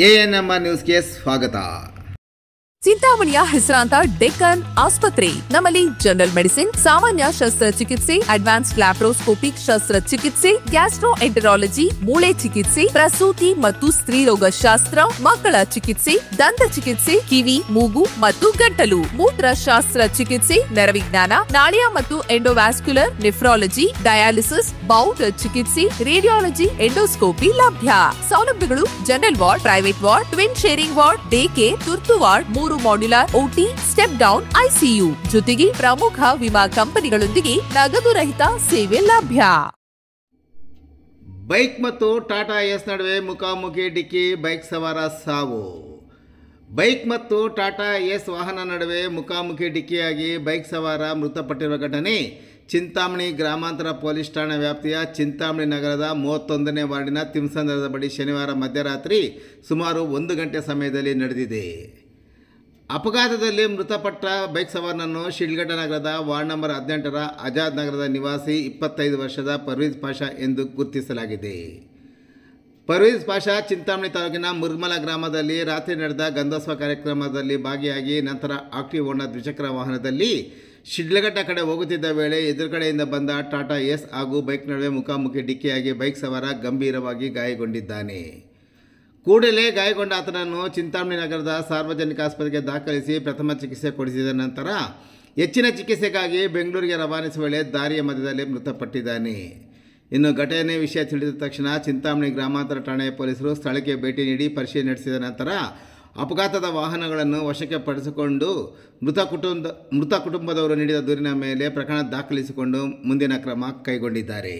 ANMR ನ್ಯೂಸ್ಗೆ ಸ್ವಾಗತ. ಚಿಂತಾಮಣಿಯ ಹೆಸರಾಂತ ಡೆಕ್ಕನ್ ಆಸ್ಪತ್ರೆ. ನಮ್ಮಲ್ಲಿ ಜನರಲ್ ಮೆಡಿಸಿನ್, ಸಾಮಾನ್ಯ ಶಸ್ತ್ರಚಿಕಿತ್ಸೆ, ಅಡ್ವಾನ್ಸ್ಡ್ ಲ್ಯಾಪ್ರೋಸ್ಕೋಪಿಕ್ ಶಸ್ತ್ರಚಿಕಿತ್ಸೆ, ಗ್ಯಾಸ್ಟ್ರೋಎಂಟರಾಲಜಿ, ಮೂಳೆ ಚಿಕಿತ್ಸೆ, ಪ್ರಸೂತಿ ಮತ್ತು ಸ್ತ್ರೀರೋಗ ಶಾಸ್ತ್ರ, ಮಕ್ಕಳ ಚಿಕಿತ್ಸೆ, ದಂತ ಚಿಕಿತ್ಸೆ, ಕಿವಿ, ಮೂಗು ಮತ್ತು ಗಂಟಲು, ಮೂತ್ರಶಾಸ್ತ್ರ ಚಿಕಿತ್ಸೆ, ನರವಿಜ್ಞಾನ, ನಾಳಿಯ ಮತ್ತು ಎಂಡೋವ್ಯಾಸ್ಕ್ಯುಲರ್, ನೆಫ್ರಾಲಜಿ, ಡಯಾಲಿಸಿಸ್, ಬೌಲ್ ಚಿಕಿತ್ಸೆ, ರೇಡಿಯಾಲಜಿ, ಎಂಡೋಸ್ಕೋಪಿ ಲಭ್ಯ. ಸೌಲಭ್ಯಗಳು: general ward, private ward, twin sharing ward, day care, ತುರ್ತು ward, 3 modular OT, step down ICU, ಜೊತೆಗೆ ಪ್ರಮುಖ ವಿಮಾ ಕಂಪನಿಗಳೊಂದಿಗೆ ನಗದು ರಹಿತ ಸೇವೆ ಲಭ್ಯ. ಬೈಕ್ ಮತ್ತು ಟಾಟಾ ಎಸ್ ನಡುವೆ ಮುಖಾಮುಖಿ ಡಿಕ್ಕಿ, ಬೈಕ್ ಸವಾರ ಸಾವು. ಬೈಕ್ ಮತ್ತು ಟಾಟಾ ಎಸ್ ವಾಹನ ನಡುವೆ ಮುಖಾಮುಖಿ ಡಿಕ್ಕಿಯಾಗಿ ಬೈಕ್ ಸವಾರ ಮೃತಪಟ್ಟಿರುವ ಘಟನೆ ಚಿಂತಾಮಣಿ ಗ್ರಾಮಾಂತರ ಪೊಲೀಸ್ ಠಾಣಾ ವ್ಯಾಪ್ತಿಯ ಚಿಂತಾಮಣಿ ನಗರದ 31ನೇ ವಾರ್ಡಿನ ತಿಮ್ಸಂದ್ರದ ಬಳಿ ಶನಿವಾರ ಮಧ್ಯರಾತ್ರಿ ಸುಮಾರು 1 ಗಂಟೆ ಸಮಯದಲ್ಲಿ ನಡೆದಿದೆ. ಅಪಘಾತದಲ್ಲಿ ಮೃತಪಟ್ಟ ಬೈಕ್ ಸವಾರನನ್ನು ಶಿಡ್ಲಘಟ್ಟ ನಗರದ ವಾರ್ಡ್ ನಂಬರ್ 18ರ ಆಜಾದ್ ನಗರದ ನಿವಾಸಿ 25 ವರ್ಷದ ಪರ್ವೇಜ್ ಪಾಷಾ ಎಂದು ಗುರುತಿಸಲಾಗಿದೆ. ಪರ್ವೇಜ್ ಪಾಷಾ ಚಿಂತಾಮಣಿ ತಾಲೂಕಿನ ಮುರ್ಮಲ ಗ್ರಾಮದಲ್ಲಿ ರಾತ್ರಿ ನಡೆದ ಗಂಧೋತ್ಸವ ಕಾರ್ಯಕ್ರಮದಲ್ಲಿ ಭಾಗಿಯಾಗಿ ನಂತರ ಆಕ್ಟಿವ್ ಓಣ ದ್ವಿಚಕ್ರ ವಾಹನದಲ್ಲಿ ಶಿಡ್ಲಘಟ್ಟ ಕಡೆ ಹೋಗುತ್ತಿದ್ದ ವೇಳೆ ಎದುರುಗಡೆಯಿಂದ ಬಂದ ಟಾಟಾ ಎಸ್ ಹಾಗೂ ಬೈಕ್ ನಡುವೆ ಮುಖಾಮುಖಿ ಡಿಕ್ಕಿಯಾಗಿ ಬೈಕ್ ಸವಾರ ಗಂಭೀರವಾಗಿ ಗಾಯಗೊಂಡಿದ್ದಾನೆ. ಕೂಡಲೇ ಗಾಯಗೊಂಡ ಆತನನ್ನು ಚಿಂತಾಮಣಿ ನಗರದ ಸಾರ್ವಜನಿಕ ಆಸ್ಪತ್ರೆಗೆ ದಾಖಲಿಸಿ ಪ್ರಥಮ ಚಿಕಿತ್ಸೆ ಕೊಡಿಸಿದ ನಂತರ ಹೆಚ್ಚಿನ ಚಿಕಿತ್ಸೆಗಾಗಿ ಬೆಂಗಳೂರಿಗೆ ರವಾನಿಸುವ ವೇಳೆ ದಾರಿಯ ಮಧ್ಯದಲ್ಲಿ ಮೃತಪಟ್ಟಿದ್ದಾನೆ. ಇನ್ನು ಘಟನೆ ವಿಷಯ ತಿಳಿದ ತಕ್ಷಣ ಚಿಂತಾಮಣಿ ಗ್ರಾಮಾಂತರ ಠಾಣೆಯ ಪೊಲೀಸರು ಸ್ಥಳಕ್ಕೆ ಭೇಟಿ ನೀಡಿ ಪರಿಶೀಲನೆ ನಡೆಸಿದ ನಂತರ ಅಪಘಾತದ ವಾಹನಗಳನ್ನು ವಶಕ್ಕೆ ಪಡಿಸಿಕೊಂಡು ಮೃತ ಕುಟುಂಬದವರು ನೀಡಿದ ದೂರಿನ ಮೇಲೆ ಪ್ರಕರಣ ದಾಖಲಿಸಿಕೊಂಡು ಮುಂದಿನ ಕ್ರಮ ಕೈಗೊಂಡಿದ್ದಾರೆ.